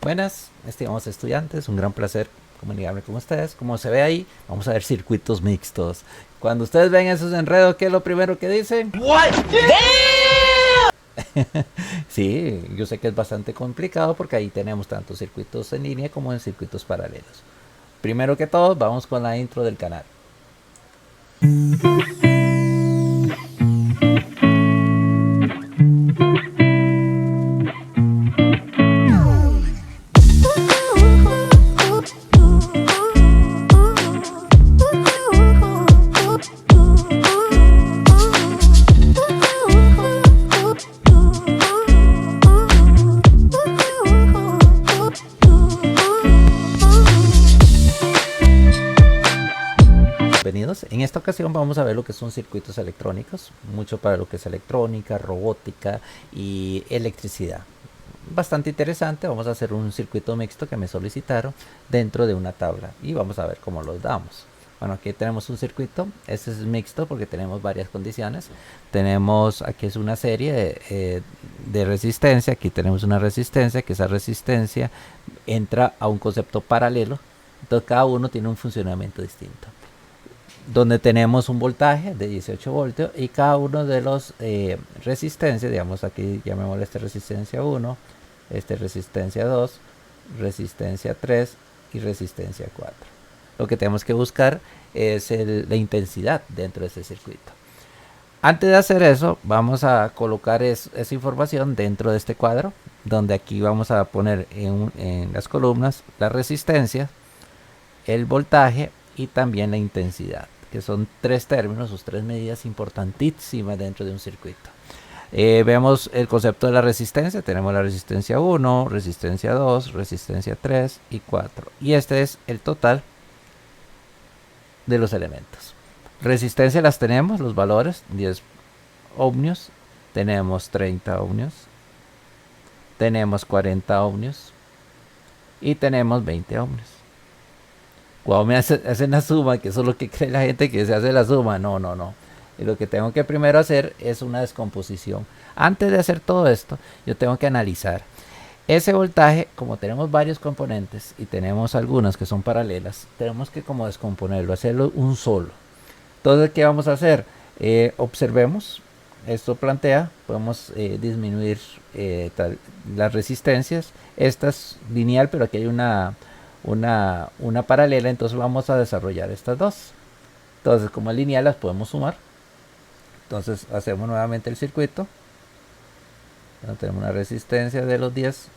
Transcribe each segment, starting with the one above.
Buenas, estimados estudiantes, un gran placer comunicarme con ustedes. Como se ve ahí, vamos a ver circuitos mixtos. Cuando ustedes ven esos enredos, ¿qué es lo primero que dicen? What? Sí, yo sé que es bastante complicado porque ahí tenemos tanto circuitos en línea como en circuitos paralelos. Primero que todo, vamos con la intro del canal. Bienvenidos. En esta ocasión vamos a ver lo que son circuitos electrónicos, mucho para lo que es electrónica, robótica y electricidad. Bastante interesante. Vamos a hacer un circuito mixto que me solicitaron dentro de una tabla y vamos a ver cómo los damos. Bueno, aquí tenemos un circuito. Este es mixto porque tenemos varias condiciones. Tenemos aquí es una serie de resistencia. Aquí tenemos una resistencia, que esa resistencia entra a un concepto paralelo. Entonces cada uno tiene un funcionamiento distinto, donde tenemos un voltaje de 18 voltios y cada uno de los resistencias, digamos aquí llamémosle esta resistencia 1, este resistencia 2, resistencia 3 y resistencia 4. Lo que tenemos que buscar es la intensidad dentro de este circuito. Antes de hacer eso, vamos a colocar esa información dentro de este cuadro, donde aquí vamos a poner en las columnas la resistencia, el voltaje y también la intensidad, que son tres términos o tres medidas importantísimas dentro de un circuito. Vemos el concepto de la resistencia. Tenemos la resistencia 1, resistencia 2, resistencia 3 y 4. Y este es el total de los elementos. Resistencia las tenemos, los valores, 10 ohmios, tenemos 30 ohmios, tenemos 40 ohmios y tenemos 20 ohmios. Cuando me hacen la suma, que eso es lo que cree la gente, que se hace la suma, no. Y lo que tengo que primero hacer es una descomposición. Antes de hacer todo esto, yo tengo que analizar ese voltaje. Como tenemos varios componentes y tenemos algunas que son paralelas, tenemos que como descomponerlo, hacerlo un solo. Entonces, ¿qué vamos a hacer? Observemos, esto plantea, podemos disminuir las resistencias. Esta es lineal, pero aquí hay una paralela, entonces vamos a desarrollar estas dos. Entonces, como es lineal, las podemos sumar. Entonces hacemos nuevamente el circuito. Tenemos una resistencia de los 10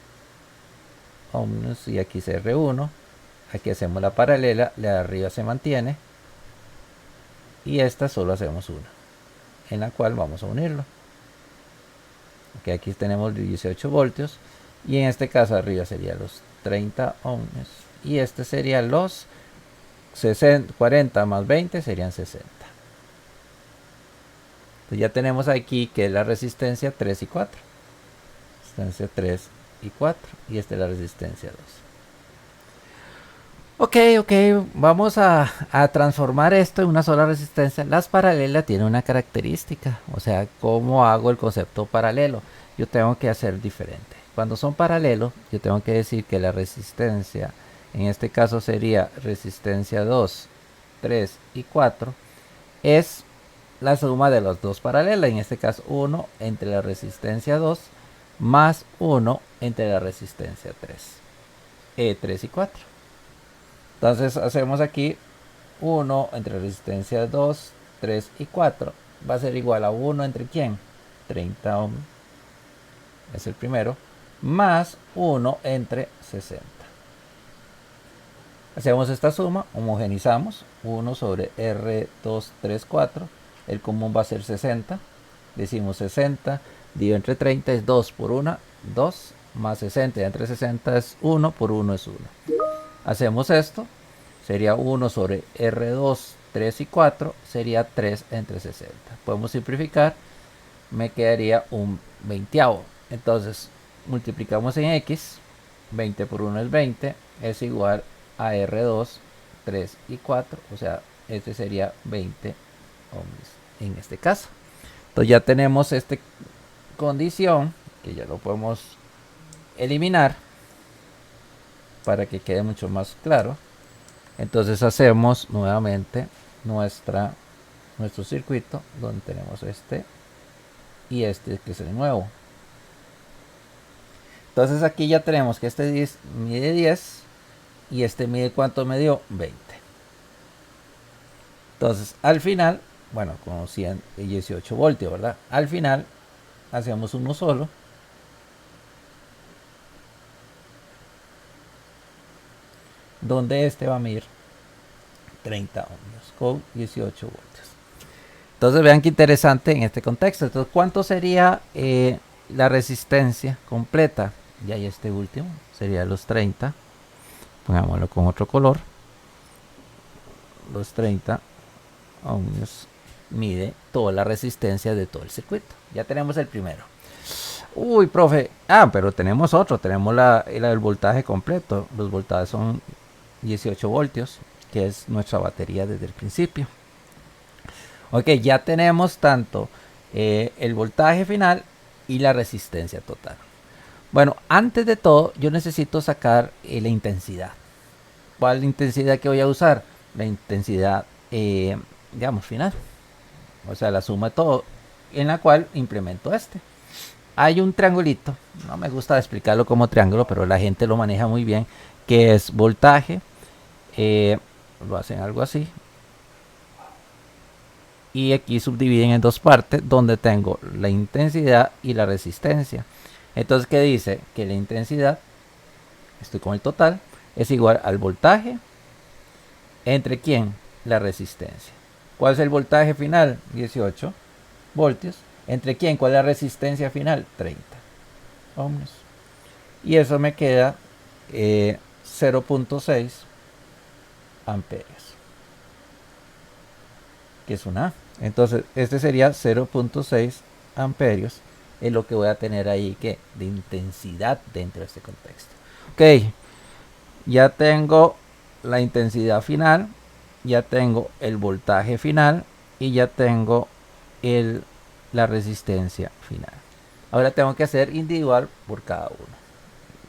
ohmios y aquí CR1. Aquí hacemos la paralela, la de arriba se mantiene y esta solo hacemos una, en la cual vamos a unirlo. Aquí tenemos 18 voltios y en este caso arriba serían los 30 ohmios y este sería los 40 más 20 serían 60. Entonces ya tenemos aquí que es la resistencia 3 y 4. Resistencia 3 y 4. Y esta es la resistencia 2. Ok, vamos a transformar esto en una sola resistencia. Las paralelas tienen una característica, o sea, ¿cómo hago el concepto paralelo? Yo tengo que hacer diferente. Cuando son paralelos, yo tengo que decir que la resistencia, en este caso sería resistencia 2, 3 y 4, es la suma de las dos paralelas, en este caso 1 entre la resistencia 2 más 1 entre la resistencia 3, 3 y 4. Entonces hacemos aquí 1 entre resistencia 2, 3 y 4 va a ser igual a 1 entre ¿quién? 30 ohm, es el primero, más 1 entre 60. Hacemos esta suma, homogenizamos 1 sobre R234, el común va a ser 60, decimos 60 dividido entre 30 es 2 por 1, 2 más 60 entre 60 es 1 por 1 es 1. Hacemos esto, sería 1 sobre R2, 3 y 4, sería 3 entre 60. Podemos simplificar, me quedaría un 20avo. Entonces multiplicamos en X, 20 por 1 es 20, es igual a R2, 3 y 4, o sea, este sería 20 ohms en este caso. Entonces ya tenemos esta condición, que ya lo podemos eliminar. para que quede mucho más claro. Entonces hacemos nuevamente nuestro circuito donde tenemos este y este que es el nuevo. Entonces aquí ya tenemos que este mide 10 y este mide, ¿cuánto me dio? 20. Entonces al final, bueno, con 118 voltios, ¿verdad? Al final hacemos uno solo. Donde este va a medir 30 ohmios con 18 voltios. Entonces vean qué interesante en este contexto. Entonces, ¿cuánto sería la resistencia completa? Y ahí este último sería los 30. Pongámoslo con otro color. Los 30 ohmios mide toda la resistencia de todo el circuito. Ya tenemos el primero. Uy, profe. Pero tenemos otro. Tenemos el voltaje completo. Los voltajes son 18 voltios, que es nuestra batería desde el principio. Ok, ya tenemos tanto el voltaje final y la resistencia total. Bueno, antes de todo, yo necesito sacar la intensidad. ¿Cuál intensidad que voy a usar? La intensidad, digamos, final. O sea, la suma de todo, en la cual implemento este. Hay un triangulito, no me gusta explicarlo como triángulo, pero la gente lo maneja muy bien, que es voltaje, lo hacen algo así, y aquí subdividen en dos partes donde tengo la intensidad y la resistencia. Entonces, ¿qué dice? Que la intensidad, estoy con el total, es igual al voltaje entre ¿quién? La resistencia. ¿Cuál es el voltaje final? 18 voltios. ¿Entre quién? ¿Cuál es la resistencia final? 30 ohmios. Y eso me queda 0.6 amperios, que es una A. Entonces, este sería 0.6 amperios. Es lo que voy a tener ahí que de intensidad dentro de este contexto. Ok, ya tengo la intensidad final, ya tengo el voltaje final y ya tengo la resistencia final. Ahora tengo que hacer individual por cada uno.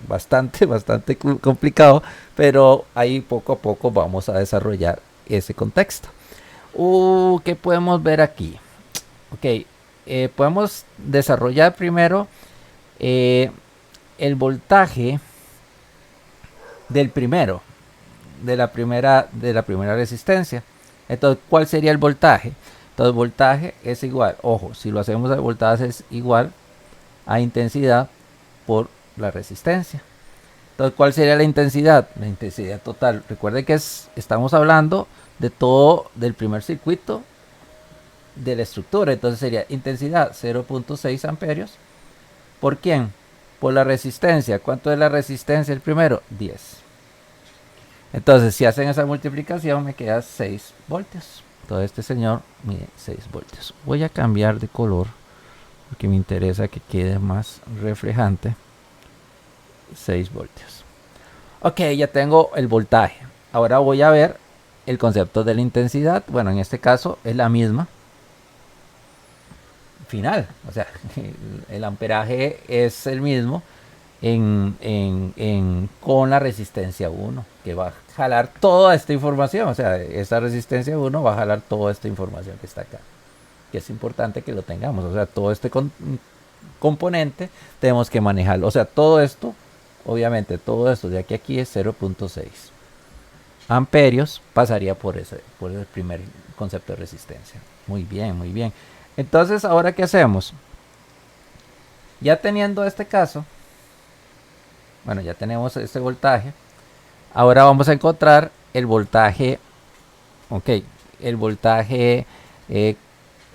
Bastante complicado, pero ahí poco a poco vamos a desarrollar ese contexto. ¿Qué podemos ver aquí? Ok, podemos desarrollar primero el voltaje del primero, de la primera resistencia. Entonces, ¿cuál sería el voltaje? Entonces, voltaje es igual, ojo, si lo hacemos de voltaje es igual a intensidad por la resistencia. Entonces, ¿cuál sería la intensidad? La intensidad total. Recuerde que estamos hablando de todo del primer circuito de la estructura. Entonces sería intensidad 0.6 amperios. ¿Por quién? Por la resistencia. ¿Cuánto es la resistencia el primero? 10. Entonces, si hacen esa multiplicación, me queda 6 voltios. Entonces, este señor mide 6 voltios. Voy a cambiar de color porque me interesa que quede más reflejante. 6 voltios. Ok, ya tengo el voltaje. Ahora voy a ver el concepto de la intensidad. Bueno, en este caso es la misma final. O sea, el amperaje es el mismo con la resistencia 1, que va a jalar toda esta información. O sea, esta resistencia 1 va a jalar toda esta información que está acá. Que es importante que lo tengamos. O sea, todo este componente tenemos que manejarlo. O sea, todo esto, obviamente, todo esto de aquí a aquí es 0.6 amperios. Pasaría por el primer concepto de resistencia. Muy bien, muy bien. Entonces, ¿ahora qué hacemos? Ya teniendo este caso, bueno, ya tenemos este voltaje. Ahora vamos a encontrar el voltaje. Ok, el voltaje.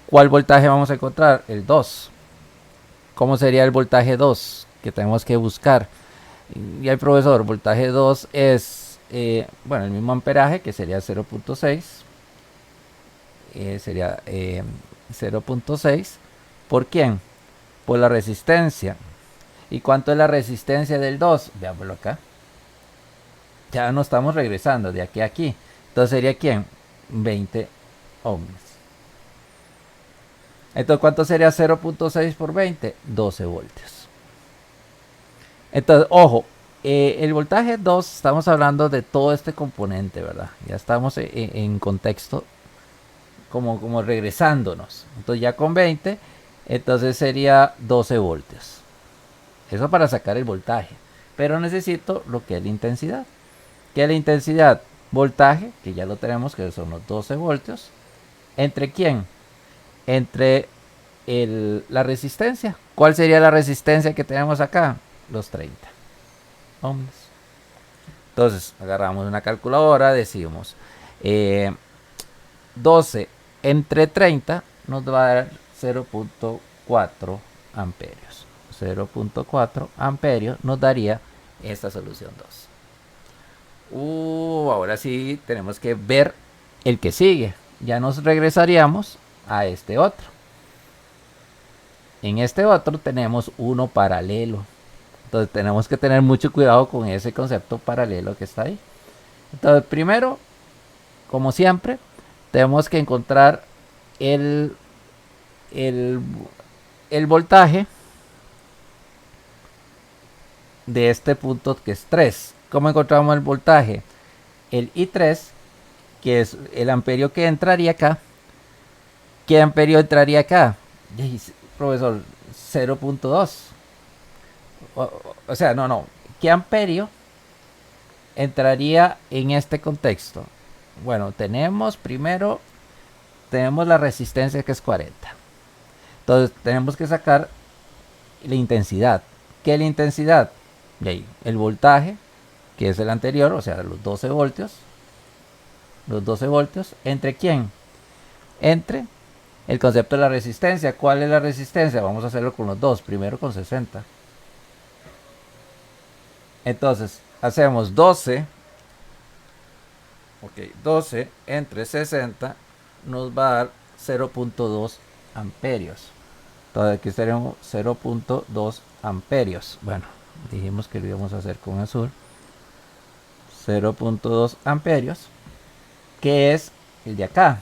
¿Cuál voltaje vamos a encontrar? El 2. ¿Cómo sería el voltaje 2 que tenemos que buscar? Y el profesor, voltaje 2 es, bueno, el mismo amperaje, que sería 0.6. Sería 0.6. ¿Por quién? Por la resistencia. ¿Y cuánto es la resistencia del 2? Veámoslo acá. Ya no estamos regresando de aquí a aquí. Entonces sería ¿quién? 20 ohmios. Entonces, ¿cuánto sería 0.6 por 20? 12 voltios. Entonces, ojo, El voltaje 2, estamos hablando de todo este componente, ¿verdad? Ya estamos en contexto como regresándonos. Entonces ya con 20, entonces sería 12 voltios. Eso para sacar el voltaje. Pero necesito lo que es la intensidad. ¿Qué es la intensidad? Voltaje, que ya lo tenemos, que son los 12 voltios. ¿Entre quién? Entre la resistencia. ¿Cuál sería la resistencia que tenemos acá? Los 30 ohms. Entonces, agarramos una calculadora, decimos 12 entre 30 nos va a dar 0.4 amperios. 0.4 amperios nos daría esta solución 2. Ahora sí tenemos que ver el que sigue. Ya nos regresaríamos a este otro. En este otro tenemos uno paralelo. Entonces tenemos que tener mucho cuidado con ese concepto paralelo que está ahí. Entonces primero, como siempre, tenemos que encontrar el, el, el voltaje de este punto que es 3. ¿Cómo encontramos el voltaje? El I3, que es el amperio que entraría acá. ¿Qué amperio entraría acá? Profesor, 0.2. O sea, no. ¿Qué amperio entraría en este contexto? Bueno, tenemos la resistencia que es 40. Entonces tenemos que sacar la intensidad. ¿Qué es la intensidad? De ahí, el voltaje, que es el anterior, o sea, los 12 voltios. Los 12 voltios. ¿Entre quién? Entre el concepto de la resistencia. ¿Cuál es la resistencia? Vamos a hacerlo con los dos. Primero con 60. Entonces, hacemos 12. Ok, 12 entre 60 nos va a dar 0.2 amperios. Entonces aquí tenemos 0.2 amperios. Bueno, dijimos que lo íbamos a hacer con azul. 0.2 amperios, que es el de acá.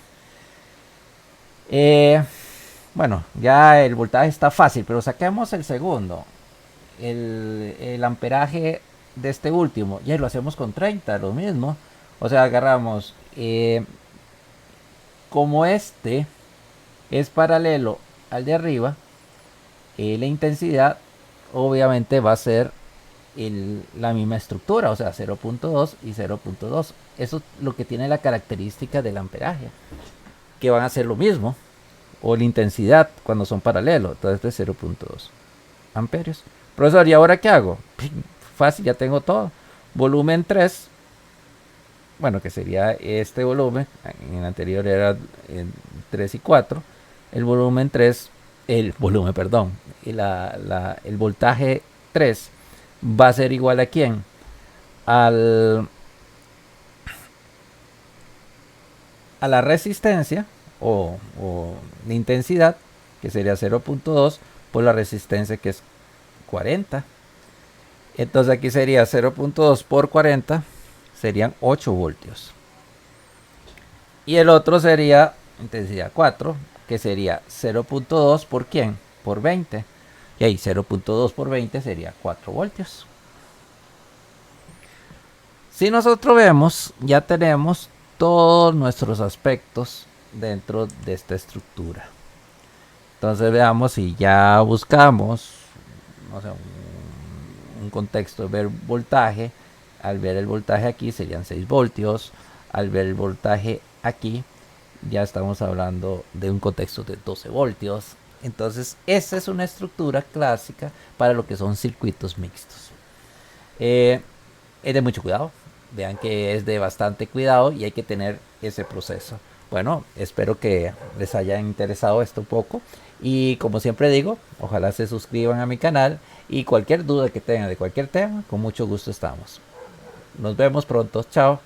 Bueno, ya el voltaje está fácil, pero saquemos el segundo. El amperaje de este último. Ya lo hacemos con 30, lo mismo. O sea, agarramos, como este es paralelo al de arriba, la intensidad obviamente va a ser la misma estructura, o sea, 0.2 y 0.2. Eso es lo que tiene la característica del amperaje, que van a ser lo mismo, o la intensidad cuando son paralelos. Entonces, este es 0.2 amperios. Profesor, ¿y ahora qué hago? Fácil, ya tengo todo. Volumen 3, bueno, que sería este volumen, en el anterior era 3 y 4. El volumen 3, perdón, el voltaje 3 va a ser igual a quién? A la resistencia o la intensidad, que sería 0.2 por la resistencia, que es 40. Entonces aquí sería 0.2 por 40, serían 8 voltios. Y el otro sería intensidad 4, que sería 0.2 por quién? Por 20. Y ahí 0.2 por 20 sería 4 voltios. Si nosotros vemos, ya tenemos todos nuestros aspectos dentro de esta estructura. Entonces veamos si ya buscamos, no sé, un contexto de ver voltaje. Al ver el voltaje aquí serían 6 voltios. Al ver el voltaje aquí ya estamos hablando de un contexto de 12 voltios. Entonces esa es una estructura clásica para lo que son circuitos mixtos. Es de mucho cuidado. Vean que es de bastante cuidado y hay que tener ese proceso. Bueno, espero que les haya interesado esto un poco. Y como siempre digo, ojalá se suscriban a mi canal. Y cualquier duda que tengan de cualquier tema, con mucho gusto estamos. Nos vemos pronto. Chao.